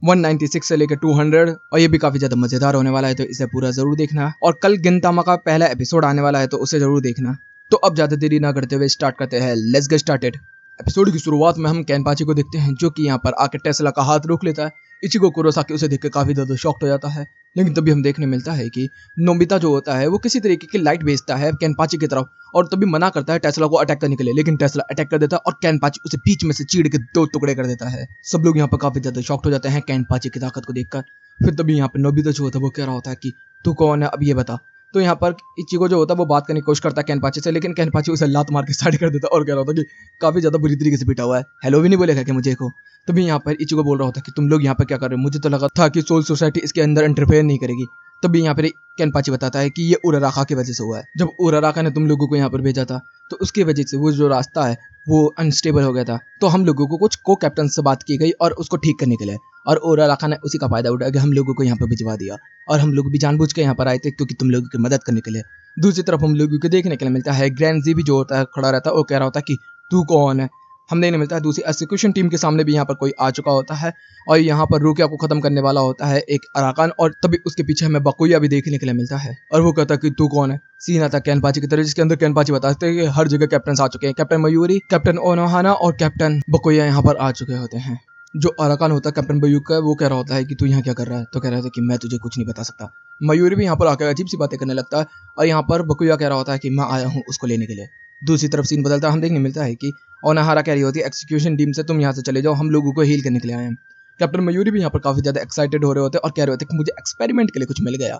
196 से लेकर 200 और ये भी काफी ज्यादा मजेदार होने वाला है, तो इसे पूरा जरूर देखना। और कल गिनतामा का पहला एपिसोड आने वाला है, तो उसे जरूर देखना। तो अब ज्यादा देरी ना करते हुए स्टार्ट करते हैं। Let's get started. एपिसोड की शुरुआत में हम केनपाची को देखते हैं, जो कि यहाँ पर आके टेस्ला का हाथ रोक लेता है। इचिको कुरोसाकी उसे देख के काफी ज्यादा शॉक्ड हो जाता है, लेकिन तभी हम देखने मिलता है कि नोबिता जो होता है वो किसी तरीके की लाइट भेजता है केनपाची की तरफ, और तभी मना करता है टेस्ला को अटैक करने के लिए, लेकिन टेस्ला अटैक कर देता है और केनपाची उसे बीच में से चीड़ के 2 टुकड़े कर देता है। सब लोग यहाँ पर काफी ज्यादा शॉक्ड हो जाते हैं केनपाची की ताकत को देखकर। फिर तभी यहाँ पर नोबिता जो होता है वो कह रहा होता है कि तू कौन है, अब ये बता। तो यहाँ पर इचिको जो होता है वो बात करने की कोशिश करता है केनपाची से, लेकिन केनपाची उसे लात मार के साइड कर देता है और कह रहा होता है कि काफी ज्यादा बुरी तरीके से पीटा हुआ है, हेलो भी नहीं बोलेगा कि मुझे को। तभी यहाँ पर इचिको बोल रहा होता है कि तुम लोग यहाँ पर क्या कर रहे हो, मुझे तो लगा था कि सोल सोसाइटी इसके अंदर इंटरफेयर नहीं करेगी। तभी यहाँ पर केनपाची बताता है कि ये उराराका की वजह से हुआ है। जब उराराका ने तुम लोगों को यहाँ पर भेजा था, तो उसकी वजह से वो जो रास्ता है वो अनस्टेबल हो गया था, तो हम लोगों को कुछ को कैप्टन से बात की गई और उसको ठीक करने के लिए, और उराराका ने उसी का फायदा उठा के हम लोगों को यहाँ पर भिजवा दिया, और हम लोग भी जानबूझ के यहाँ पर आए थे क्योंकि तुम लोगों की मदद करने के लिए। दूसरी तरफ हम लोगों को देखने के लिए मिलता है ग्रैंड जी भी जो होता है खड़ा रहता है और कह रहा होता है कि तू कौन है। हम देखने मिलता है दूसरी एग्जीक्यूशन टीम के सामने भी यहाँ पर कोई आ चुका होता है, और यहाँ पर रुकिया को खत्म करने वाला होता है एक अराकान, और तभी उसके पीछे हमें बकुया भी देखने के लिए मिलता है, और वो कहता है कि तू कौन है। सीन आता है केनपाची की तरह, जिसके अंदर केनपाची बताते हैं कि हर जगह कैप्टन आ चुके हैं, कैप्टन मयूरी, कैप्टन ओनोहाना और कैप्टन बकुया यहाँ पर आ चुके होते हैं। जो अराकान होता है कैप्टन बयूका, वो कह रहा होता है कि तू यहाँ क्या कर रहा है, तो कह रहा था कि मैं तुझे कुछ नहीं बता सकता। मयूरी भी यहाँ पर आकर अजीब सी बातें करने लगता है, और यहाँ पर बकुया कह रहा होता है कि मैं आया हूँ उसको लेने के लिए। दूसरी तरफ सीन बदलता है, हम देखने मिलता है कि ओनोहारा कह रही होती है एक्सिक्यूशन टीम से तुम यहाँ से चले जाओ, हम लोगों को हील करने के लिए आए हैं। कैप्टन मयूरी भी यहाँ पर काफी ज्यादा एक्साइटेड हो रहे होते हैं और कह रहे होते हैं कि मुझे एक्सपेरिमेंट के लिए कुछ मिल गया।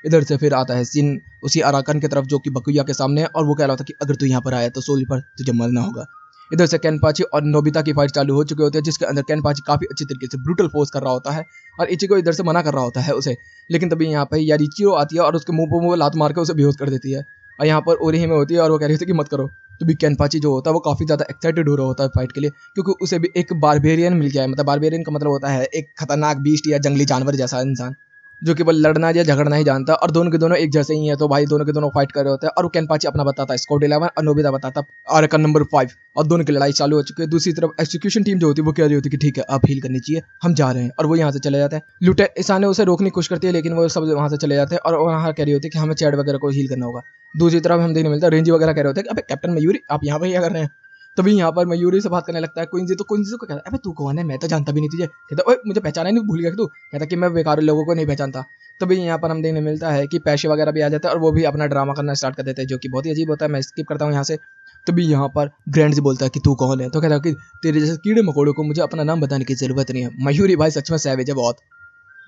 इधर से फिर आता है सीन उसी अराकान की तरफ जो कि बकुया के सामने है, और वो कह रहा था कि अगर तू यहाँ पर आया तो सोल पर तुझे मरना होगा। इधर से केनपाची और नोबिता की फाइट चालू हो चुकी होती है, जिसके अंदर केनपाची काफी अच्छी तरीके से ब्रूटल फोर्स कर रहा होता है, और इचिको इधर से मना कर रहा होता है उसे, लेकिन तभी यहाँ पे यारिचिरो आती है और उसके मुंह पर लात मार के उसे बेहोश कर देती है, और यहाँ पर ओरिहिमे होती है और वो कह रही होती है कि मत करो। तो भी केनपाची जो होता है वो काफी ज्यादा एक्साइटेड हो रहा होता है फाइट के लिए, क्योंकि उसे भी एक बारबेरियन मिल गया है। मतलब बारबेरियन का मतलब होता है एक खतरनाक बीस्ट या जंगली जानवर जैसा इंसान, जो केवल लड़ना या झगड़ना ही जानता है, और दोनों के दोनों एक जैसे ही हैं। तो भाई दोनों के दोनों फाइट कर रहे होते हैं, और वो केनपाची अपना बताता है स्क्वाड 11 और नोबिता बताता अराकान नंबर 5, और दोनों की लड़ाई चालू हो चुकी है। दूसरी तरफ एक्सिक्यूशन टीम जो होती है वो कह रही होती है कि ठीक है आप हील करनी चाहिए, हम जा रहे हैं, और वो यहाँ से चले जाते हैं। लुटे ईसाने उसे रोकने की कोशिश करती है, लेकिन वो सब वहाँ से चले जाते हैं, और वहाँ कह रही होती है कि हमें चैड वगैरह को हील करना होगा। दूसरी तरफ हम देखने मिलता है रेंजी वगैरह कह रहे होते हैं कि अबे कैप्टन मयूरी आप यहाँ पर क्या कर रहे हैं। तभी यहाँ पर मयूरी से बात करने लगता है क्वींजी, तो क्वींजी को कहता है अबे तू कौन है, मैं तो जानता भी नहीं तुझे। कहता ओए मुझे पहचाना नहीं, भूल गया तू। कहता कि मैं बेकार लोगों को नहीं पहचानता। तभी यहाँ पर हम देखने मिलता है कि पैशे वगैरह भी आ जाते हैं, और वो भी अपना ड्रामा करना स्टार्ट कर देते हैं, जो कि बहुत ही अजीब होता है। मैं स्किप करता हूँ यहाँ से। तभी यहाँ पर ग्रैंड जी बोलता है कि तू कौन है, तो कहता है कि तेरे जैसे कीड़े मकोड़ों को मुझे अपना नाम बताने की जरूरत नहीं है। मयूरी भाई सच में सैवेज है बहुत।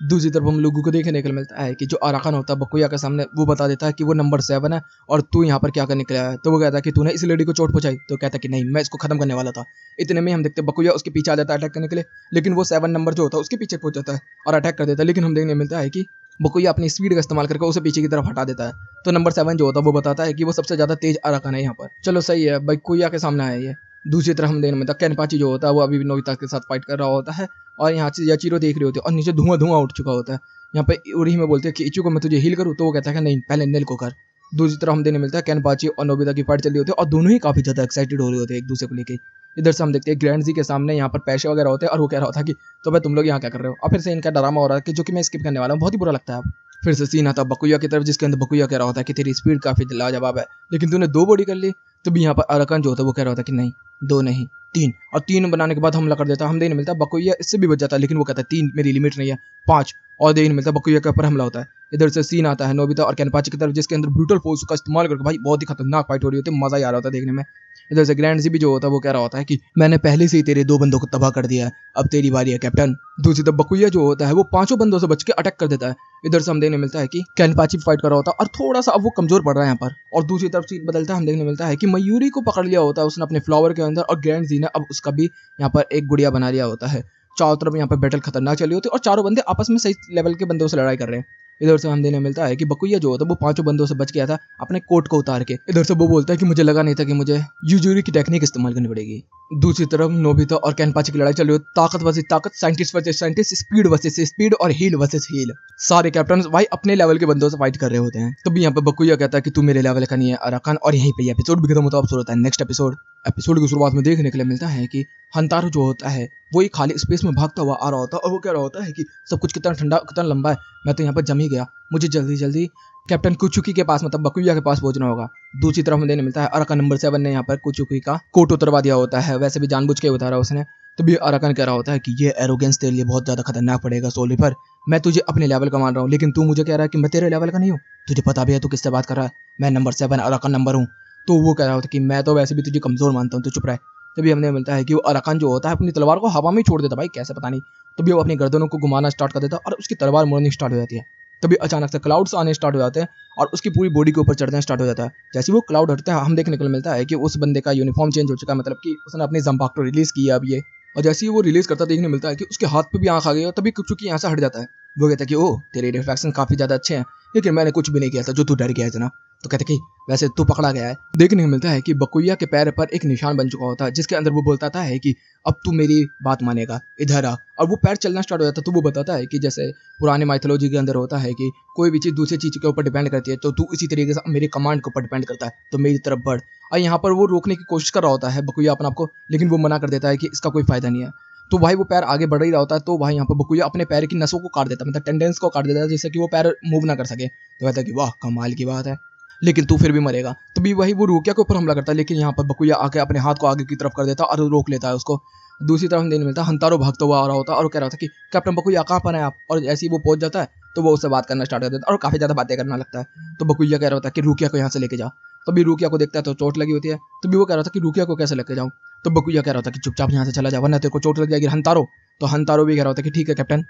दूसरी तरफ हम लोगों को देखने को मिलता है कि जो अराकान होता है बकुया के सामने, वो बता देता है कि वो नंबर 7 है और तू यहाँ पर क्या करने के लिए आया है। तो वो कहता है कि तूने इस लेडी को चोट पहुंचाई, तो कहता है कि नहीं मैं इसको खत्म करने वाला था। इतने में हम देखते हैं बकुया उसके पीछे आ जाता है अटैक करने के लिए, लेकिन वो 7 नंबर जो होता है उसके पीछे पहुंच जाता है और अटैक कर देता है। लेकिन हम देखने मिलता है कि बकुया अपनी स्पीड का इस्तेमाल करके उसे पीछे की तरफ हटा देता है। तो नंबर 7 जो होता है वो बताता है कि वो सबसे ज्यादा तेज अराकान है यहाँ पर। चलो सही है, बकुया के सामने आया ये। दूसरी तरफ हम देखने मिलता है केनपाची जो होता है वो अभी भी नोबिता के साथ फाइट कर रहा होता है, और यहाँ से याचिरो देख रही होती है, और नीचे धुआं धुआं उठ चुका होता है। यहाँ पे उरी में बोलते हैं कि इचिको मैं तुझे हील करूँ, तो वो कहता है कि नहीं पहले नेल को कर। दूसरी तरफ हम देखने मिलता है केनपाची और नोबिता की फाइट चल रही होती है, और दोनों ही काफी ज्यादा एक्साइटेड हो रहे होते हैं एक दूसरे को लेके। इधर से हम देखते हैं ग्रैंड जी के सामने यहाँ पर पैसे वगैरह होते हैं, और वो कह रहा होता है कि तो भाई तुम लोग यहाँ क्या कर रहे हो। और फिर से इनका ड्रामा हो रहा है कि जो कि मैं स्किप करने वाला हूँ, बहुत ही बुरा लगता है अब। फिर से सीन आता है बकुया की तरफ, जिसके अंदर बकुया कह रहा होता है कि तेरी स्पीड काफी लाजवाब है, लेकिन तूने 2 बॉडी कर ली। तभी यहाँ पर अराकान जो होता है वो कह रहा होता है कि नहीं 2 नहीं 3, और 3 बनाने के बाद हमला कर देता है। हम देखने मिलता है बकुया इससे भी बच जाता है, लेकिन वो कहता है 3 मेरी लिमिट नहीं है 5, और देखने मिलता है बकुया के ऊपर हमला होता है। इधर से सीन आता है नोबिता और केनपाची की तरफ, जिसके अंदर ब्रूटल फोर्स का इस्तेमाल करके भाई बहुत ही खतरनाक फाइट हो रही होती है, मजा ही आ रहा होता है देखने में। इधर से ग्रैंड जी भी जो होता है वो कह रहा होता है कि मैंने पहले से ही तेरे 2 बंदों को तबाह कर दिया है, अब तेरी बारी है कैप्टन। दूसरी तरफ बकुया जो होता है वो 5 बंदों से बच के अटैक कर देता है। इधर से हम देखने मिलता है कि केनपाची फाइट कर रहा होता है, और थोड़ा सा अब वो कमजोर पड़ रहा है यहाँ पर। और दूसरी तरफ सीन बदलता है, हम देखने मिलता है कि मयूरी को पकड़ लिया होता है उसने अपने फ्लावर के अंदर, और ग्रैंड जी ने अब उसका भी यहाँ पर एक गुड़िया बना लिया होता है। चारों तरफ यहाँ पर बैटल खतरनाक चली होती है, और चारों बंदे आपस में सही लेवल के बंदों से लड़ाई कर रहे हैं। इधर से हम देखने मिलता है कि बकुया जो होता है वो 5 बंदों से बच गया था अपने कोट को उतार के। इधर से वो बोलता है कि मुझे लगा नहीं था कि मुझे यूजुरी की टेक्निक इस्तेमाल करनी पड़ेगी। दूसरी तरफ नोबिता और कैनपाची की लड़ाई चल रही है, ताकत वर्सेस ताकत, scientist versus scientist, speed versus speed और हील वर्सेस हील। सारे कैप्टन भाई अपने लेवल के बंदों से फाइट कर रहे होते हैं। तभी यहाँ पे बकुया कहता है कि तू मेरे लेवल का नहीं है अराकान, और यहीं पे एपिसोड भी खत्म होता है। अब शुरू होता है नेक्स्ट एपिसोड। एपिसोड की शुरुआत में देखने के लिए मिलता है कि हंतारो जो होता है वो एक खाली स्पेस में भागता हुआ आ रहा होता है और वो कह रहा होता है कि सब कुछ कितना ठंडा कितना लंबा है, मैं तो यहाँ पर जम ही गया, मुझे जल्दी जल्दी कैप्टन कुचुकी के पास मतलब बकुया के पास पहुंचना होगा। दूसरी तरफ में देने मिलता है अराकान नंबर 7 ने यहाँ पर कुचुकी का कोट उतरवा दिया होता है, वैसे भी जानबूझ के उतारा उसने। तभी अराकान कह रहा होता है कि ये एरोगेंस तेरे लिए बहुत ज्यादा खतरनाक पड़ेगा सोलिफर, मैं तुझे अपने लेवल का मान रहा हूँ लेकिन तू मुझे कह रहा है कि मैं तेरे लेवल का नहीं हूँ, तुझे पता भी है तू किससे बात कर रहा है, मैं नंबर 7 अराकान नंबर हूँ। तो वो कह रहा होता है कि मैं तो वैसे भी तुझे कमजोर मानता हूँ, तू चुप रहा है। तभी हमने मिलता है कि वो अराकान जो होता है अपनी तलवार को हवा में छोड़ देता, भाई कैसे पता नहीं। तभी वो अपनी गर्दनों को घुमाना स्टार्ट कर देता और उसकी तलवार मुड़नी स्टार्ट हो जाती है। तभी अचानक से क्लाउड्स आने स्टार्ट हो जाते हैं और उसकी पूरी बॉडी के ऊपर चढ़ना स्टार्ट हो जाता है। जैसे वो क्लाउड हटते हैं हम देखने को मिलता है कि उस बंदे का यूनिफॉर्म चेंज हो चुका है, मतलब कि उसने अपनी जंपाक्टो रिलीज की है अब ये। और जैसे ही वो रिलीज करता देखने मिलता है कि उसके हाथ पे भी आंख आ गई है। तभी कुचुकी यहाँ से हट जाता है। वो कहता है कि ओह तेरे रिफ्लेक्शन काफी ज्यादा अच्छे हैं, लेकिन मैंने कुछ भी नहीं किया था जो तू डर गया इतना। तो कहते कि वैसे तू पकड़ा गया है। देखने को मिलता है कि बकुया के पैर पर एक निशान बन चुका होता है जिसके अंदर वो बोलता था है कि अब तू मेरी बात मानेगा, इधर आ। और वो पैर चलना स्टार्ट हो जाता है। तो वो बताता है कि जैसे पुराने माइथोलॉजी के अंदर होता है कि कोई भी चीज दूसरी चीज के ऊपर डिपेंड करती है, तो तू इसी तरीके से मेरे कमांड के ऊपर डिपेंड करता है, तो मेरी तरफ बढ़। और यहाँ पर वो रोकने की कोशिश कर रहा होता है बकुया अपने आप को, लेकिन वो मना कर देता है कि इसका कोई फायदा नहीं है। तो भाई वो पैर आगे बढ़ ही रहा होता है, तो भाई यहाँ पर बकुया अपने पैर की नसों को काट देता है, मतलब टेंडेंस को काट देता है जिससे कि वो पैर मूव ना कर सके। तो कहता है कि वाह कमाल की बात है, लेकिन तू फिर भी मरेगा। तभी वही वो रुकिया के ऊपर हमला करता है, लेकिन यहाँ पर बकुया आके अपने हाथ को आगे की तरफ कर देता है और रोक लेता है उसको। दूसरी तरफ देखने मिलता है हंतारो भागता हुआ आ रहा होता है और कह रहा था कि कैप्टन बकुया कहाँ पर है आप। और जैसे ही वो पहुंच जाता है तो वो उससे बात करना स्टार्ट कर देता है और काफी ज्यादा बातें करना लगता है। तो बकुया कह रहा होता है कि रुकिया को यहाँ से लेके जा। तभी रुकिया को देखता है तो चोट लगी होती है। तभी वो कह रहा था कि रुकिया को कैसे लेके जाऊँ। तो बकुया कह रहा था कि चुपचाप यहाँ से चला जा वरना तेरे को चोट लग जाएगी हंतारो। तो हंतारो भी कह रहा होता है कि ठीक है कैप्टन।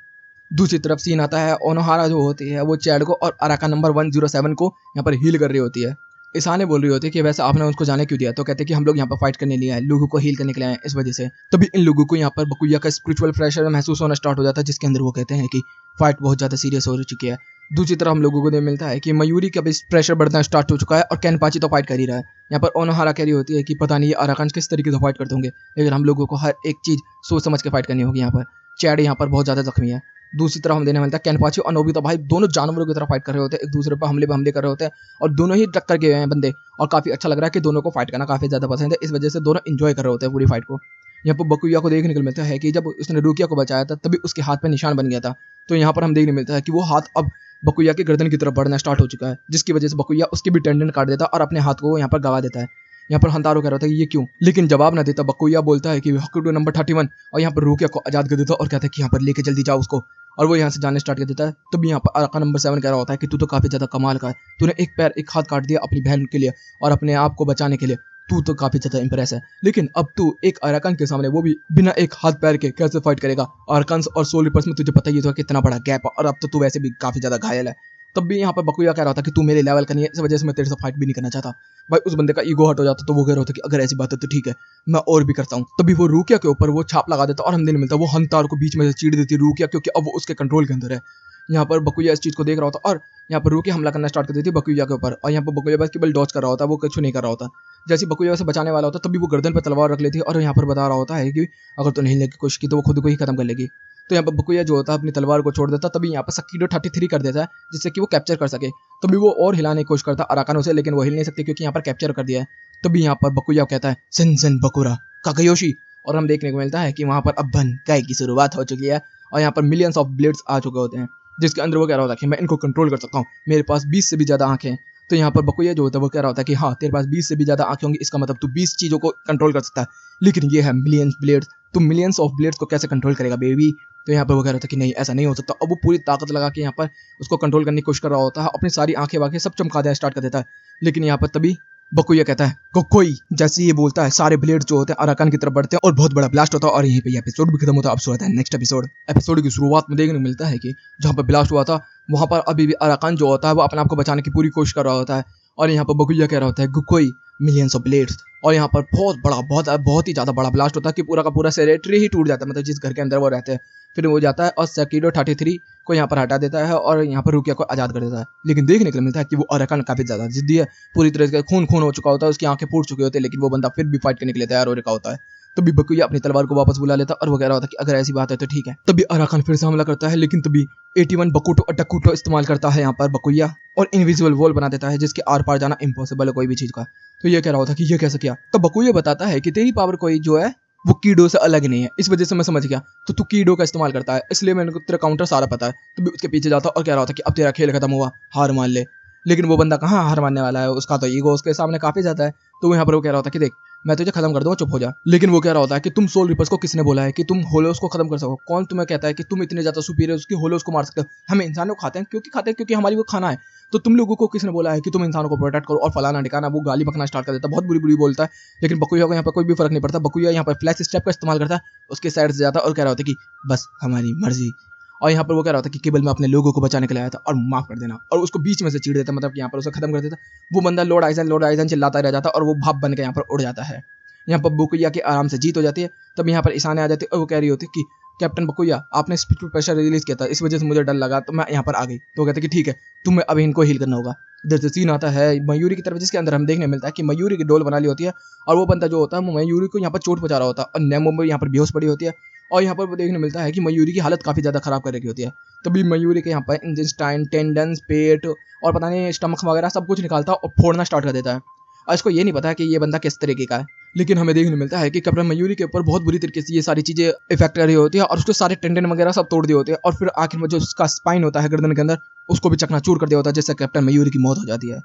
दूसरी तरफ सीन आता है ओनोहारा जो होती है वो चैड को और अराका नंबर 107 को यहाँ पर हील कर रही होती है। ईसाने बोल रही होती है कि वैसे आपने उसको जाने क्यों दिया। तो कहते हैं कि हम लोग यहाँ पर फाइट करने लिए आए, लोगों को हील करने के लिए आए इस वजह से। तभी इन लोगों को यहाँ पर बकुया का स्पिरिचुअल प्रेशर महसूस होना स्टार्ट हो जाता है जिसके अंदर वो कहते हैं कि फाइट बहुत ज्यादा सीरियस हो चुकी है। दूसरी तरफ हम लोगों को मिलता है कि मयूरी का भी प्रेशर बढ़ना स्टार्ट हो चुका है और कैनपाची तो फाइट कर ही रहा है। यहाँ पर ओनोहारा कह रही होती है कि पता नहीं ये अराकान किस तरीके से फाइट करते होंगे, लेकिन हम लोगों को हर एक चीज सोच समझ के फाइट करनी होगी। यहाँ पर चैड यहाँ पर बहुत ज्यादा जख्मी है। दूसरी तरफ हम देने मिलता है कैनपाची और नोबिता भाई दोनों जानवरों की तरह फाइट कर रहे होते हैं, एक दूसरे पर हमले कर रहे होते हैं और दोनों ही टक्कर के हुए हैं बंदे। और काफी अच्छा लग रहा है कि दोनों को फाइट करना काफी ज्यादा पसंद है, इस वजह से दोनों एंजॉय कर रहे होते हैं पूरी फाइट को। यहाँ पर बकुया को देखने को मिलता है कि जब उसने रुकिया को बचाया था तभी उसके हाथ पर निशान बन गया था। तो यहाँ पर हम देखने मिलता है कि वो हाथ अब बकुया के गर्दन की तरफ बढ़ना स्टार्ट हो चुका है, जिसकी वजह से बकुया उसके भी टेंडन काट देता है और अपने हाथ को यहाँ पर गवा देता है। यहाँ पर हंतारो कह रहा था कि ये क्यों, लेकिन जवाब ना देता बकुया बोलता है कि हकुडो नंबर 31 और यहाँ पर रुकिया को आजाद कर देता है और कहता है कि यहाँ पर लेके जल्दी जाओ उसको। और वो यहाँ से जाने स्टार्ट कर देता है। तभी यहाँ पर अराका नंबर 7 कह रहा होता है कि तू तो काफी ज्यादा कमाल का है, तूने एक पैर एक हाथ काट दिया अपनी बहन के लिए और अपने आप को बचाने के लिए, तू तो काफी ज्यादा इंप्रेस है। लेकिन अब तू एक अराकान के सामने वो भी बिना एक हाथ पैर के कैसे फाइट करेगा। अराकान और सोलिपर्स में तुझे पता ही था कितना बड़ा गैप है और अब तो तू वैसे भी काफी ज्यादा घायल है। तब भी यहाँ पर बकुया कह रहा था कि तू मेरे लेवल का नहीं है, इस वजह से मैं तेरे से फाइट भी नहीं करना चाहता। भाई उस बंदे का ईगो हट हो जाता तो वो कह रहा था कि अगर ऐसी बात है तो ठीक है मैं और भी करता हूँ। तभी वो रुकिया के ऊपर वो छाप लगा देता और हम दिन मिलता वो हंतार को बीच में से चीड़ देती रुकिया, क्योंकि अब वो उसके कंट्रोल के अंदर है। यहाँ पर बकुया इस चीज को देख रहा होता और यहाँ पर रुकिया हमला करना स्टार्ट कर देती बकुया के ऊपर और यहाँ पर बकुया बस केवल डॉज कर रहा होता, वो कुछ नहीं कर रहा होता। जैसे बकुया से बचाने वाला होता तभी वो गर्दन पर तलवार रख लेती है और यहाँ पर बता रहा होता है कि अगर तूने हिलने की कोशिश की तो वो खुद को ही खत्म कर लेगी। तो यहाँ पर बकुया जो होता है अपनी तलवार को छोड़ देता, तभी यहाँ पर सकीडो 33 कर देता है जिससे कि वो कैप्चर कर सके। तभी वो और हिलाने की कोशिश करता अराकान से, लेकिन वो हिल नहीं सकती क्योंकि यहाँ पर कैप्चर कर दिया है। तभी यहाँ पर बकुया कहता है सिंजन बकुरा काकायोशी, और हम देखने को मिलता है कि वहाँ पर अब बन गाय की शुरुआत हो चुकी है और यहाँ पर मिलियंस ऑफ ब्लेड्स आ चुके होते हैं, जिसके अंदर वो कह रहा होता है कि मैं इनको कंट्रोल कर सकता हूँ, मेरे पास 20 से भी ज्यादा आंखें हैं। तो यहाँ पर बकुया जो होता है वो कह रहा होता है कि हाँ तेरे पास 20 से भी ज्यादा आंखें होंगी, इसका मतलब तू 20 चीजों को कंट्रोल कर सकता है, लेकिन ये है मिलियंस ब्लेड्स, तू मिलियंस ऑफ ब्लेड्स को कैसे कंट्रोल करेगा बेबी। तो यहाँ पर वो कह रहा था कि नहीं ऐसा नहीं हो सकता। अब वो पूरी ताकत लगा के यहाँ पर उसको कंट्रोल करने की कोशिश कर रहा होता है, अपनी सारी आंखें वाखें सब चमका देना स्टार्ट कर देता है। लेकिन यहाँ पर तभी बकुया कहता है कोई, जैसे ये बोलता है सारे ब्लेड जो होते हैं अराकान की तरफ बढ़ते हैं और बहुत बड़ा ब्लास्ट होता है और यहीं पे एपिसोड भी खत्म होता है। अब शुरू होता है नेक्स्ट एपिसोड। एपिसोड की शुरुआत में देखने को मिलता है कि जहाँ पर ब्लास्ट हुआ था वहाँ पर अभी भी अराकान जो होता है वो अपने आप को बचाने की पूरी कोशिश कर रहा होता है और यहाँ पर बकुया कह रहा होता है कोई मिलियंस ऑफ ब्लेड्स, और यहाँ पर बहुत ही ज़्यादा बड़ा ब्लास्ट होता है कि पूरा का पूरा सेरेटरी ही टूट जाता है, मतलब जिस घर के अंदर वो रहते हैं। फिर वो जाता है और सेक्टो 33 को यहाँ पर हटा देता है और यहाँ पर रुकिया को आज़ाद कर देता है। लेकिन देखने को मिलता है कि वो अराकान काफ़ी ज़्यादा जिद्दी है, पूरी तरह से खून हो चुका होता है, उसकी आंखें फूट चुकी होती है, लेकिन वो बंदा फिर भी फाइट करने के लिए तैयार हो रखा होता है। तभी बकुया अपनी तलवार को वापस बुला लेता है और वो कह रहा होता है कि अगर ऐसी बात है तो ठीक है। तभी अराकान फिर से हमला करता है, लेकिन तभी 81 बकुटो डकुटो इस्तेमाल करता है यहाँ पर बकुया और इनविजिबल वॉल बना देता है जिसके आर पार जाना इम्पॉसिबल है कोई भी चीज का। तो ये कह रहा होता कि ये कैसे किया। तो बकुया बताता है कि तेरी पावर कोई जो है वो कीडो से अलग नहीं है, इस वजह से मैं समझ गया, तो तू कीडो का इस्तेमाल करता है, इसलिए मैंने तेरा काउंटर सारा पता है। तो उसके पीछे जाता और कह रहा होता कि अब तेरा खेल खत्म हुआ, हार मान ले। लेकिन वो बंदा कहाँ हार मानने वाला है, उसका तो ईगो उसके सामने काफी ज्यादा है। तो यहाँ पर वो कह रहा होता कि देख मैं तुझे खत्म कर दूंगा, चुप हो जा। लेकिन वो कह रहा होता है कि तुम सोल रिपर्स को किसने बोला है कि तुम होलोस को खत्म कर सको, कौन तुम्हें कहता है कि तुम इतने ज्यादा सुपीरियर उसकी होलोस को मार सकते हो। हम इंसानों को खाते हैं क्योंकि हमारी वो खाना है। तो तुम लोगों को किसने बोला है कि तुम इंसानों को प्रोटेक्ट करो और फलाना ठिकाना। वो गाली बकना स्टार्ट कर देता है, बहुत बुरी बुरी बोलता है। लेकिन बकुया को यहाँ पर कोई भी फर्क नहीं पड़ता। बकुया यहाँ पर फ्लैश स्टेप का इस्तेमाल करता है, उसके साइड से जाता है और कह रहा होता है कि बस हमारी मर्जी। और यहाँ पर वो कह रहा था कि केवल मैं अपने लोगों को बचाने के लिए आया था और माफ कर देना, और उसको बीच में से चीड़ देता, मतलब कि यहाँ पर उसे खत्म कर देता। वो बंदा लॉर्ड आइजन चिल्लाता रह जाता और वो भाप बन के यहाँ पर उड़ जाता है। यहाँ पर बकुया की आराम से जीत हो जाती है। तब यहाँ पर ईशान आ जाती है और वो कह रही होती है कि कैप्टन बकुया आपने स्पिरिचुअल प्रेशर रिलीज किया था, इस वजह से मुझे डर लगा, तो मैं यहाँ पर आ गई। तो वो कहते कि ठीक है तुम्हें अभी इनको हील करना होगा। इधर से सीन आता है मयूरी की तरफ, जिसके अंदर हम देखने मिलता है कि मयूरी की डोल बना ली होती है और वो बंदा जो होता है वो मयूरी को यहाँ पर चोट पहुंचा रहा होता है और नेमो यहाँ पर बेहोश पड़ी होती है। और यहाँ पर वो देखने मिलता है कि मयूरी की हालत काफी ज्यादा खराब कर रखी होती है। तभी मयूरी के यहाँ पर इंटेस्टाइन, टेंडन्स, पेट और पता नहीं स्टमक वगैरह सब कुछ निकालता है और फोड़ना स्टार्ट कर देता है। और इसको ये नहीं पता है कि ये बंदा किस तरीके का है। लेकिन हमें देखने मिलता है कि कैप्टन मयूरी के ऊपर बहुत बुरी तरीके से ये सारी चीजें इफेक्ट कर रही होती है और उसके सारे टेंडन वगैरह सब तोड़ दिए होते हैं। और फिर आखिर में जो उसका स्पाइन होता है गर्दन के अंदर, उसको भी चकनाचूर कर दिया होता है, जिससे कैप्टन मयूरी की मौत हो जाती है।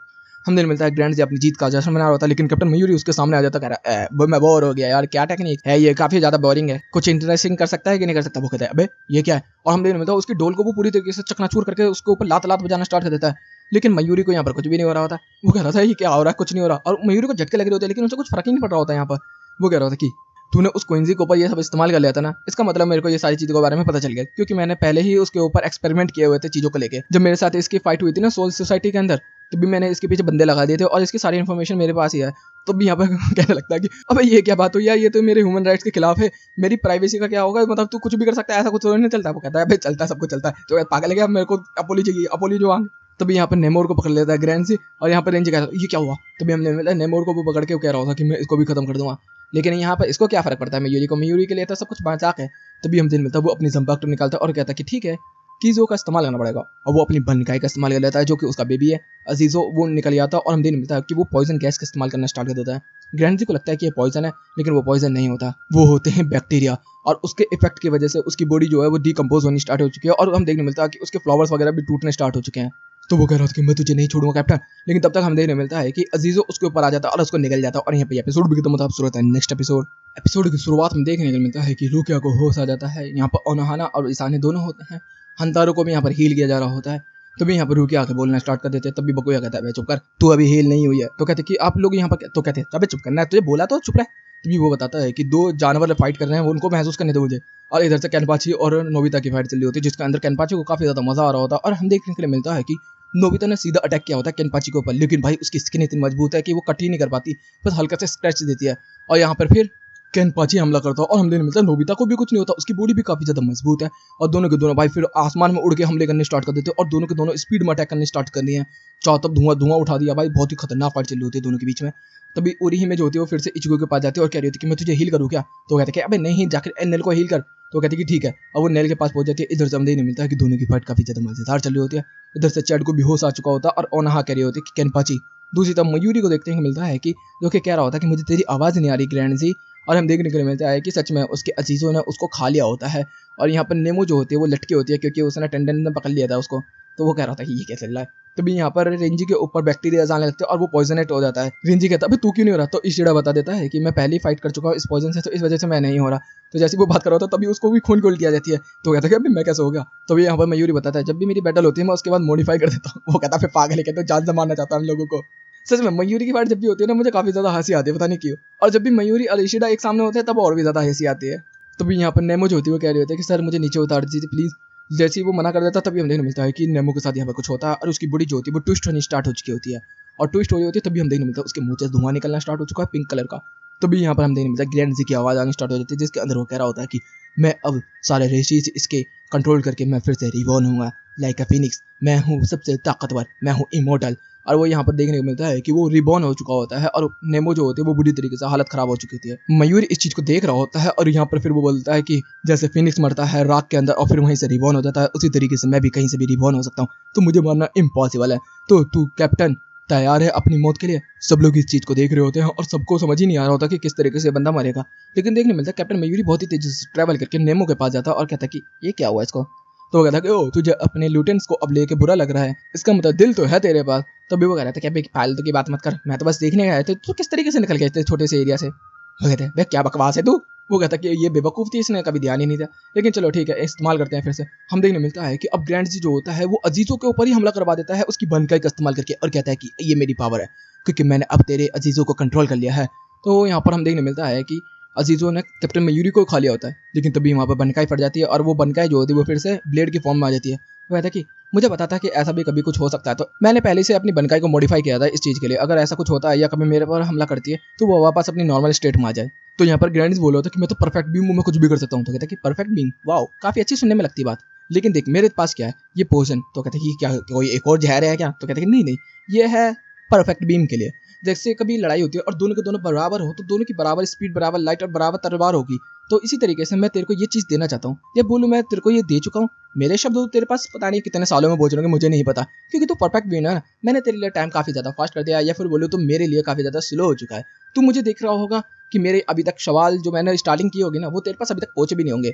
हम दिन मिलता है ग्रैंड जी अपनी जीत का जश्न मना रहा होता है, लेकिन कैप्टन मयूरी उसके सामने आ जाता, कह रहा है मैं बोर हो गया यार, क्या टेक्निक है ये, काफी ज्यादा बोरिंग है, कुछ इंटरेस्टिंग कर सकता है कि नहीं कर सकता। वो कहता है अबे ये क्या है। और हम दिन मिलता है उसकी डोल को वो पूरी तरीके से चकनाचूर करके उसके ऊपर लात लात बजाना स्टार्ट कर देता है। लेकिन मयूरी को यहाँ पर कुछ भी नहीं हो रहा होता। वो कह रहा था ये क्या हो रहा है, कुछ नहीं हो रहा। और मयूरी को झटके लग रहे होते हैं, लेकिन उसे कुछ फर्क ही नहीं पड़ रहा होता यहाँ पर। वो कह रहा था कि तूने उस क्वींजी के ऊपर ये सब इस्तेमाल कर लिया था ना, इसका मतलब मेरे को ये सारी चीज़ों के बारे में पता चल गया, क्योंकि मैंने पहले ही उसके ऊपर एक्सपेरिमेंट किए हुए थे चीज़ों को लेके। जब मेरे साथ इसकी फाइट हुई थी ना सोल सोसाइटी के अंदर, तभी मैंने इसके पीछे बंदे लगा दिए थे और इसकी सारी इन्फॉर्मेशन मेरे पास ही है। तो भी यहाँ पर कहने लगता है कि अबे ये क्या बात हुई यार, ये तो मेरे ह्यूमन राइट्स के खिलाफ है, मेरी प्राइवेसी का क्या होगा, मतलब तू कुछ भी कर सकता है, ऐसा कुछ तो नहीं चलता। वो कहता है भाई चलता है, सब कुछ चलता है, तो पागल है क्या, मेरे को अपोली चाहिए, अपोली जो मांग। तभी यहाँ पर नेमोर को पकड़ लेता है ग्रैंड से और यहाँ पर रेंज कह रहा है ये क्या हुआ। तभी हमने मिला नेमोर को वो पकड़ के कह रहा था कि मैं इसको भी खत्म कर दूंगा। लेकिन यहाँ पर इसको क्या फर्क पड़ता है मयूरी को, मयूरी के लिए तो सब कुछ मजाक है। तभी हम दिन मिलता है वो अपनी जंपाक्टर निकालता है और कहता है कि ठीक है कीजो का इस्तेमाल करना पड़ेगा, और वो अपनी बनकाई का इस्तेमाल कर लेता है जो कि उसका बेबी है अजीजो। वो निकल जाता है और हम दिन मिलता है कि वो पॉइजन गैस का इस्तेमाल करना स्टार्ट कर देता है। ग्रैंड जी को लगता है कि ये पॉइजन है, लेकिन वो पॉइजन नहीं होता, वो होते हैं बैक्टीरिया। और उसके इफेक्ट की वजह से उसकी बॉडी जो है वो डिकम्पोज होनी स्टार्ट हो चुकी है और हम देखने मिलता है कि उसके फ्लावर्स वगैरह भी टूटने स्टार्ट हो चुके हैं। तो वो कह रहा था कि मैं तुझे नहीं छोड़ूंगा कैप्टन। लेकिन तब तक हम देखने मिलता है कि अजीजो उसके ऊपर आ जाता है और उसको निकल जाता है और यहाँ पे एपिसोड भी खत्म होता है। शुरू होता है नेक्स्ट एपिसोड की शुरुआत में देखने को मिलता है कि रुकिया को होश आ जाता है। यहाँ पर ओनोहाना और ईशाने दोनों होते हैं, हंतारो को भी यहाँ पर हील किया जा रहा होता है। तभी यहाँ पर रुकिया आके बोलना स्टार्ट कर देते हैं। तभी बकुया कहता है चुप कर, तू अभी हील नहीं हुई है। तो कहते कि आप लोग यहाँ पर, तो कहते हैं चुप करना है, तुझे बोला तो चुप रहे। तभी वो बताता है कि दो जानवर फाइट कर रहे हैं, वो उनको महसूस करने दो मुझे। और इधर से कैनपाची और नोबिता की फाइट चल रही होती है, जिसके अंदर कैनपाची को काफी ज्यादा मजा आ रहा होता है। और हम देखने के लिए मिलता है कि नोबिता ने सीधा अटैक किया होता है कैनपाची के ऊपर, लेकिन भाई उसकी स्किन इतनी मजबूत है कि वो कट ही नहीं कर पाती, बस हल्का से स्क्रैच देती है। और यहाँ पर फिर कैनपाची हमला करता है और हम देखने मिलता है नोबिता को भी कुछ नहीं होता, उसकी बॉडी भी काफी ज्यादा मजबूत है। और दोनों के दोनों भाई फिर आसमान में उड़ के हमले करने स्टार्ट कर देते हैं और दोनों के दोनों स्पीड में अटैक करने स्टार्ट कर दिए हैं। चारों तरफ धुआं उठा दिया भाई, बहुत ही खतरनाक फाइट चल रही होती है दोनों के बीच में। तभी ओरी में जो होती है वो फिर से इचिगो के पास जाती है और कह रही होती है कि मैं तुझे हील करूँ क्या। तो कहते हैं अबे नहीं, जाकर नेल को हील कर। तो कहते हैं कि ठीक है। अब वो नेल के पास पहुंच जाती है। इधर से हम देखने मिलता है कि दोनों की फाइट काफी ज्यादा मजेदार चल रही होती है। इधर से चैड को भी होश आ चुका होता है और ओनहा कह रही होती है कि कैनपाची। दूसरी तरफ मयूरी को देखते हैं मिलता है कि जो कि कह रहा होता है कि मुझे तेरी आवाज़ नहीं आ रही ग्रैंड जी। और हम देखने के लिए मिलता है कि सच में उसके अजीजों ने उसको खा लिया होता है। और यहाँ पर नेमो जो होती है वो लटकी होती है, क्योंकि उसने टेंडन ने पकड़ लिया था उसको। तो वो कह रहा था कि ये क्या चल रहा है। तभी यहाँ पर रेंजी के ऊपर बैक्टीरिया आने लगते हैं और वो पॉइजनेट हो जाता है। रेंजी कहता है तू क्यों नहीं हो रहा। तो इशिडा बता देता है कि मैं पहले ही फाइट कर चुका हूँ इस पॉइजन से, तो इस वजह से मैं नहीं हो रहा। तो जैसे वो बात कर रहा था तभी उसको भी खून की उल्टी आ जाती है। तो कहता है कि अभी मैं कैसे हो गया। तो यहाँ पर मयूरी बताता है जब भी मेरी बैटल होती है मैं उसके बाद मॉडिफाई कर देता हूँ। वो कहता है फिर पागल है, कहते जान से मारना चाहता है हम लोगों को। सच में मयूरी की फाइट जब भी होती है ना मुझे काफी ज्यादा हंसी आती है, पता नहीं क्यों। और जब भी मयूरी और इशिडा एक सामने होते हैं तब और भी ज्यादा हंसी आती है। तभी यहाँ पर नेमो जो होती है वो कह रही होती है कि सर मुझे नीचे उतार दीजिए प्लीज। जैसे ही वो मना कर देता तभी हम देखने मिलता है कि नेमो के साथ यहाँ पर कुछ होता है और उसकी बॉडी जो होती है वो ट्विस्ट होनी स्टार्ट हो चुकी होती है। और ट्विस्ट हो होती है तभी हम देखने मिलता है उसके मुंह से धुआं निकलना स्टार्ट हो चुका है पिंक कलर का। तभी यहाँ पर हम देखने मिलता है ग्रैंड जी की आवाज़ आनी स्टार्ट हो जाती है जिसके अंदर वो कह रहा होता है कि मैं अब सारे रेसिस इसके कंट्रोल करके मैं फिर से रिबॉर्न हूँगा लाइक अ फिनिक्स, मैं हूँ सबसे ताकतवर, मैं हूँ इमोर्टल। और वो यहाँ पर देखने को मिलता है कि वो रिबॉर्न हो चुका होता है और नेमो जो होती है वो बुरी तरीके से हालत खराब हो चुकी थी। मयूर इस चीज को देख रहा होता है और यहाँ पर फिर वो बोलता है कि जैसे फिनिक्स मरता है राख के अंदर और फिर वहीं से रिबॉर्न हो जाता है उसी तरीके से मैं भी कहीं से भी रिबॉर्न हो सकता हूँ, तो मुझे मारना इम्पॉसिबल है। तो तू कैप्टन तैयार है अपनी मौत के लिए? सब लोग इस चीज को देख रहे होते हैं और सबको समझ ही नहीं आ रहा होता कि किस तरीके से बंदा मरेगा। लेकिन देखने मिलता है कैप्टन मयूरी बहुत ही तेजी से ट्रैवल करके नेमो के पास जाता है और कहता है कि ये क्या हुआ इसको। तो वो कहता है कि ओ तुझे अपने लूटेंट्स को अब लेके बुरा लग रहा है, इसका मतलब दिल तो है तेरे पास। तभी वो कह रहा था कि फालतू की बात मत कर, मैं तो बस देखने गया था तू किस तरीके से निकल गए थे छोटे से एरिया से। वो कहते हैं क्या बकवास है तू। वो कहता कि ये बेवकूफ़ थी, इसने कभी ध्यान ही नहीं दिया। लेकिन चलो ठीक है इस्तेमाल करते हैं फिर से। हम देखने मिलता है कि अब ग्रैंड जी जो होता है वो अजीज़ों के ऊपर ही हमला करवा देता है उसकी बनकाई का इस्तेमाल करके और कहता है कि ये मेरी पावर है क्योंकि मैंने अब तेरे अजीज़ों को कंट्रोल कर लिया है। तो यहाँ पर हम देखने मिलता है कि अजीज़ों ने कैप्टन मयूरी को खा लिया होता है, लेकिन तभी वहाँ पर बनकाई फट जाती है और वो बनकाई जो होती है वो फिर से ब्लेड की फॉर्म में आ जाती है। वो कहता है कि मुझे पता था कि ऐसा भी कभी कुछ हो सकता है, तो मैंने पहले से अपनी बनकाई को मॉडिफाई किया था इस चीज़ के लिए, अगर ऐसा कुछ होता है या कभी मेरे पर हमला करती है तो वो वापस अपनी नॉर्मल स्टेट में आ जाए। तो यहाँ पर ग्रैंड बोल रहा था कि मैं तो परफेक्ट बीम में कुछ भी कर सकता हूँ। तो कहता है कि परफेक्ट बीम, वाओ काफ़ी अच्छी सुनने में लगती बात, लेकिन देख मेरे पास क्या है ये पोशन। तो कहते हैं कि क्या कोई एक और जहर है क्या? तो कहते हैं कि नहीं नहीं ये है परफेक्ट बीम के लिए। जैसे कभी लड़ाई होती है और दोनों के दोनों बराबर हो तो दोनों की बराबर स्पीड, बराबर लाइट और बराबर तलवार होगी, तो इसी तरीके से मैं तेरे को ये चीज़ देना चाहता हूँ। ये बोलूँ मैं तेरे को ये दे चुका हूँ, मेरे शब्द तो तेरे पास पता नहीं कितने सालों में पहुंच रहे मुझे नहीं पता, क्योंकि तू परफेक्ट बीन है ना। मैंने तेरे लिए टाइम काफ़ी ज़्यादा फास्ट कर दिया, या फिर बोलूँ तो मेरे लिए काफ़ी ज़्यादा स्लो हो चुका है। तू मुझे देख रहा होगा कि मेरे अभी तक सवाल जो मैंने स्टार्टिंग की होगी ना वो तेरे पास अभी तक पहुंचे भी नहीं होंगे।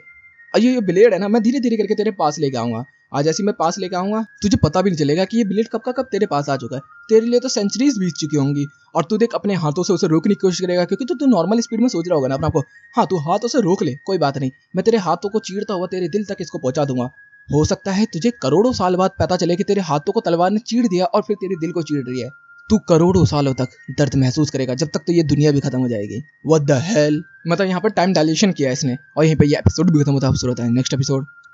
और ये ब्लेड है ना मैं धीरे धीरे करके तेरे पास लेके आऊँगा। आज ऐसे मैं पास लेके आऊँगा तुझे पता भी नहीं चलेगा कि ये ब्लेड कब का कब तेरे पास आ चुका है। तेरे लिए तो सेंचुरीज बीत चुकी होंगी और तू देख अपने हाथों से उसे रोकने की कोशिश करेगा, क्योंकि तू नॉर्मल स्पीड में सोच रहा होगा ना अपने आपको, हाँ तू हाथों से रोक ले कोई बात नहीं, मैं तेरे हाथों को चीरता हुआ तेरे दिल तक इसको पहुंचा दूंगा। हो सकता है तुझे करोड़ों साल बाद पता चले कि तेरे हाथों को तलवार ने चीर दिया और फिर तेरे दिल को चीर रही है। तू करोड़ों सालों तक दर्द महसूस करेगा जब तक तो ये दुनिया भी खत्म हो जाएगी। व्हाट द हेल, मतलब यहाँ पर टाइम डायलेशन किया है इसने और यहीं पे ये एपिसोड भी खत्म होता है। नेक्स्ट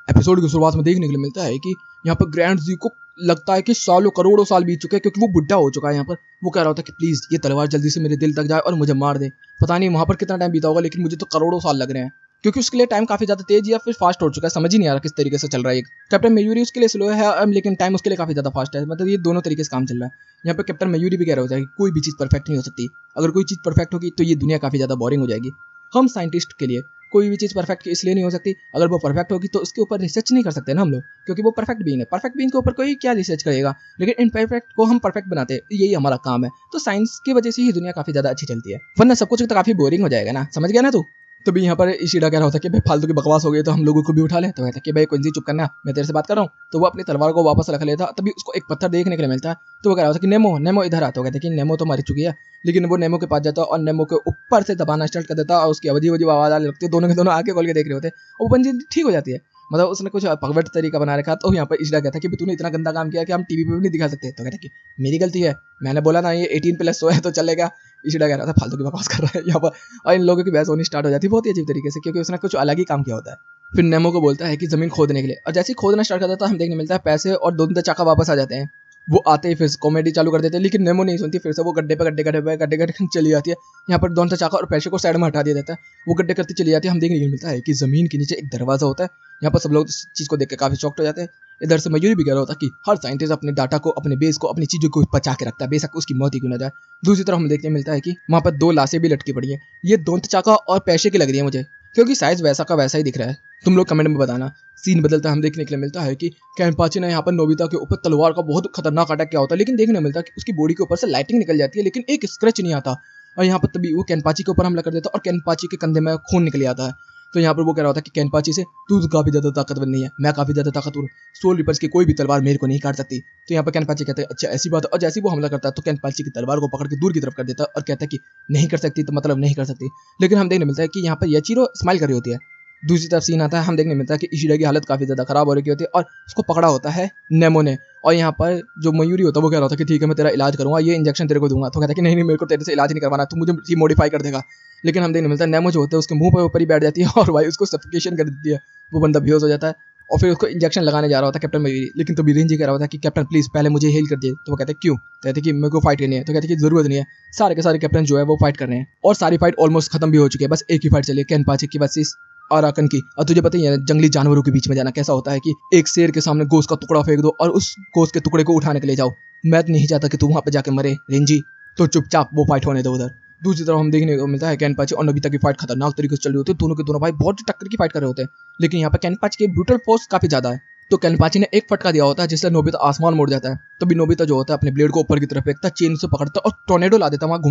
एपिसोड की शुरुआत में देखने के लिए मिलता है कि यहाँ पर ग्रैंड जी को लगता है कि सालों करोड़ों साल बीत चुके हैं, क्योंकि वो बुढ़ा हो चुका है। यहाँ पर वो कह रहा होता है कि प्लीज़ ये तलवार जल्दी से मेरे दिल तक जाए और मुझे मार दे। पता नहीं वहाँ पर कितना टाइम बीता होगा, लेकिन मुझे तो करोड़ों साल लग रहे हैं, क्योंकि उसके लिए टाइम काफ़ी ज़्यादा तेज या फिर फास्ट हो चुका है, समझ ही नहीं आ रहा किस तरीके से चल रहा है। कैप्टन मयूरी उसके लिए स्लो है लेकिन टाइम उसके लिए काफ़ी ज़्यादा फास्ट है, मतलब ये दोनों तरीके से काम चल रहा है। यहाँ पर कैप्टन मयूरी भी कह रहा होता है कि कोई भी चीज़ परफेक्ट नहीं हो सकती, अगर कोई चीज़ परफेक्ट होगी तो ये दुनिया काफ़ी ज़्यादा बोरिंग हो जाएगी। हम साइंटिस्ट के लिए कोई भी चीज़ परफेक्ट इसलिए नहीं हो सकती, अगर वो परफेक्ट होगी तो उसके ऊपर रिसर्च नहीं कर सकते ना हम लोग, क्योंकि वो परफेक्ट बीइंग है। परफेक्ट बीइंग के ऊपर कोई क्या रिसर्च करेगा, लेकिन इनपरफेक्ट को हम परफेक्ट बनाते हैं, यही हमारा काम है। तो साइंस की वजह से ही दुनिया काफ़ी ज़्यादा अच्छी चलती है, वरना सब कुछ तो काफ़ी बोरिंग हो जाएगा ना, समझ गया ना तू। तो भी यहाँ पर इशिडा कह रहा होता है कि भाई फालतू की बकवास हो गई तो हम लोगों को भी उठा ले। तो कहता है कि भाई कुंजी चुप करना, मैं तेरे से बात कर रहा हूँ। तो वो अपनी तलवार को वापस रख लेता, तभी उसको एक पत्थर देखने के लिए मिलता है। तो वो कह रहा होता है कि नेमो नेमो इधर आता। कहता है कि नेमो तो मर चुकी है, लेकिन वो नेमो के पास जाता है और नेमो के ऊपर से दबाना स्टार्ट कर देता है और उसकी अजीब अजीब आवाज़ आने लगती है। दोनों के दोनों आंखें खोल के देख रहे होते हैं और वो बंजी ठीक हो जाती है, मतलब उसने कुछ पगवट तरीका बना रखा। तो यहाँ पर इशिडा कहता है कि तूने इतना गंदा काम किया कि हम टीवी पे भी नहीं दिखा सकते। तो कहता है कि मेरी गलती है, मैंने बोला ना ये 18+ है तो चलेगा। इशिडा कह रहा था फालतू की बकवास कर रहा है यहाँ पर, और इन लोगों की बहस होनी स्टार्ट हो जाती है बहुत ही अजीब तरीके से, क्योंकि उसने कुछ अलग ही काम किया होता है। फिर नेमो को बोलता है कि जमीन खोदने के लिए, और जैसे ही खोदना स्टार्ट कर देता है हम देखने मिलता है पैसे और दो चाका वापस आ जाते हैं। वो आते ही फिर कॉमेडी चालू कर देते हैं, लेकिन नेमो नहीं सुनती, फिर से वो गड्ढे पे गड्ढे चली जाती है। यहाँ पर दोनों चाका और पैसे को साइड में हटा दिया जाता है, वो गड्ढे करती चली जाती है। हम देखने को मिलता है कि जमीन के नीचे एक दरवाजा होता है। यहाँ पर सब लोग इस चीज़ को देख के काफ़ी शॉक्ड हो जाते हैं। इधर से मयूरी भी कह रहा होता है कि हर साइंटिस्ट अपने डाटा को, अपने बेस को, अपनी चीज़ों को बचा के रखता है, बेशक उसकी मौत ही क्यों ना जाए। दूसरी तरफ हमें देखने मिलता है कि वहाँ पर 2 लाशें भी लटकी पड़ी हैं। ये दोनों चाका और पैसे की लग रही है मुझे, क्योंकि साइज वैसा का वैसा ही दिख रहा है। तुम लोग कमेंट में बताना। सीन बदलता है, हम देखने के लिए मिलता है कि कैनपाची ने यहाँ पर नोबिता के ऊपर तलवार का बहुत खतरनाक अटैक किया होता है, लेकिन देखने को मिलता है कि उसकी बॉडी के ऊपर से लाइटिंग निकल जाती है, लेकिन एक स्क्रैच नहीं आता। और यहाँ पर तभी वो कैनपाची के ऊपर हमला कर देता है और कैनपाची के कंधे में खून निकल आता है। तो यहाँ पर वो कह रहा होता है कि कैनपाची से तू तो काफ़ी ज़्यादा ताकतवर नहीं है, मैं काफ़ी ज़्यादा ताकतवर, सोल रिपर्स की कोई भी तलवार मेरे को नहीं काट सकती। तो यहाँ पर कैनपाची कहते हैं अच्छा ऐसी बात है, और जैसे ही वो हमला करता है तो कैनपाची की तलवार को पकड़ के दूर की तरफ कर देता है और कहता है कि नहीं कर सकती तो मतलब नहीं कर सकती। लेकिन हम देखने मिलता है कि यहाँ पर याचिरो स्माइल कर रही होती है। दूसरी तरफ सीन आता है, हम देखने मिलता है कि इशिडा की हालत काफ़ी ज़्यादा खराब हो रही होती है और उसको पकड़ा होता है नेमो ने। और यहाँ पर जो मयूरी होता है वो कह रहा होता है कि ठीक है मैं तेरा इलाज करूँगा, ये इंजेक्शन तेरे को दूंगा। तो कहता है कि नहीं मेरे को तेरे से इलाज नहीं करवाना, तू मुझे रिमोडिफाई कर देगा। लेकिन हम देखने मिलता है नेमो जो होता है उसके मुंह पर ऊपर ही बैठ जाती है और भाई उसको सफोकेशन कर देती है, वो बंदा बेहोश हो जाता है। और फिर उसको इंजेक्शन लगाने जा रहा होता है कैप्टन में, लेकिन तभी रेंजी कह रहा होता है कि कैप्टन प्लीज पहले मुझे हील कर दिए। तो वो कहते हैं क्यों? कहते कि मेरे को फाइट करनी है। तो कहते कि जरूरत नहीं है, सारे के सारे कैप्टन जो है वो फाइट कर रहे हैं और सारी फाइट ऑलमोस्ट खत्म भी हो चुकी है, बस एक ही फाइट चली है केनपाची की वर्सेस अराकन की। और तुझे पता ही है जंगली जानवरों के बीच में जाना कैसा होता है कि एक शेर के सामने गोश्त का टुकड़ा फेंक दो और उस गोश्त के टुकड़े को उठाने के लिए जाओ। मैं तो नहीं चाहता कि तू वहां पे जाके मरे रेंजी, तो चुपचाप वो फाइट होने दो उधर। दूसरी तरफ हम देखने को मिलता है केनपाची और नोबिता की फाइट खतरनाक तरीके से चल रही होती है, दोनों के दोनों भाई बहुत टक्कर की फाइट कर रहे होते हैं, लेकिन यहाँ पे केनपाची की ब्रूटल फोर्स काफी ज्यादा है। तो केनपाची ने एक फटका दिया होता है जिससे नोबिता आसमान मोड़ जाता है। तभी नोबिता जो होता है अपने ब्लेड को ऊपर की तरफ फेंकता है, चेन से पकड़ता है और टोर्नेडो ला देता है वहां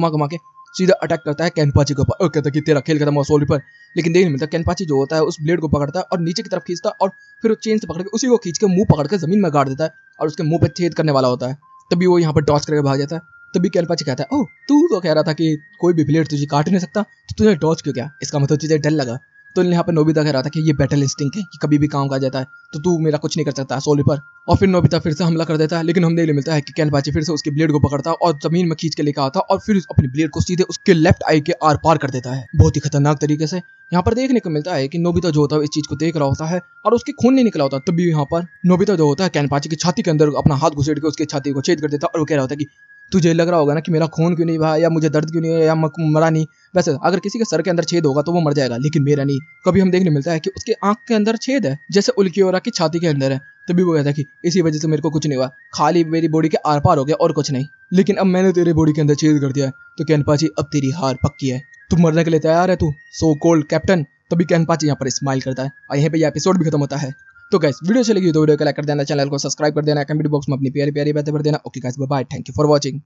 घुमा के सीधा अटैक करता है केनपाची के ऊपर और कहता है कि तेरा खेल खत्म हुआ सोल्जर पर। लेकिन देखने मिलता है केनपाची जो होता है उस ब्लेड को पकड़ता है और नीचे की तरफ खींचता है और फिर चेन से पकड़ के उसी को खींच के मुंह पकड़ के जमीन में गाड़ देता है और उसके मुंह पे छेद करने वाला होता है। तभी वो यहाँ पर डॉज करके भाग जाता है। तभी केनपाची कहता है ओह तू तो कह रहा था कि कोई भी ब्लेड तुझे काट नहीं सकता, तो तुझे डॉज क्यों किया? इसका मतलब तुझे डर लगा। तो यहाँ पे नोबिता कह रहा था कि ये बैटल इंस्टिंक्ट है, कि कभी भी काम का जाता है, तो तू मेरा कुछ नहीं कर सकता सोल्जर पर। और फिर नोबिता फिर से हमला कर देता है, लेकिन हम देखने मिलता है कि केनपाची फिर से उसकी ब्लेड को पकड़ता है और जमीन में खींच के लेकर आता है और फिर अपनी ब्लेड को सीधे उसके लेफ्ट आई के आर पार कर देता है बहुत ही खतरनाक तरीके से। यहाँ पर देखने को मिलता है कि नोबिता जो होता है इस चीज को देख रहा होता है और उसके खून नहीं निकला होता। तभी यहाँ पर नोबिता जो होता है केनपाची की छाती के अंदर अपना हाथ घुसेड़ के उसकी छाती को छेद कर देता है और वो कह रहा होता है कि तुझे लग रहा होगा ना कि मेरा खून क्यों नहीं बहा या मुझे दर्द क्यों नहीं है या मरा नहीं। वैसे अगर किसी के सर के अंदर छेद होगा तो वो मर जाएगा, लेकिन मेरा नहीं। कभी हम देखने मिलता है कि उसके आंख के अंदर छेद है जैसे उल्कियोरा की छाती के अंदर है। तभी वो कहता है कि इसी वजह से मेरे को कुछ नहीं हुआ, खाली मेरी बॉडी के आर पार हो गया और कुछ नहीं, लेकिन अब मैंने तेरे बॉडी के अंदर छेद कर दिया है। तो केनपाची अब तेरी हार पक्की है, तू मरने के लिए तैयार है तू सो कोल्ड कैप्टन। तभी केनपाची यहाँ पर स्माइल करता है और यहीं पे ये एपिसोड भी खत्म होता है। तो गाइस वीडियो चलेगी तो वीडियो को लाइक कर देना, चैनल को सब्सक्राइब कर देना, कमेंट बॉक्स में अपनी प्यारी प्यारी बातें भर देना। Okay guys bye bye, thank you for watching.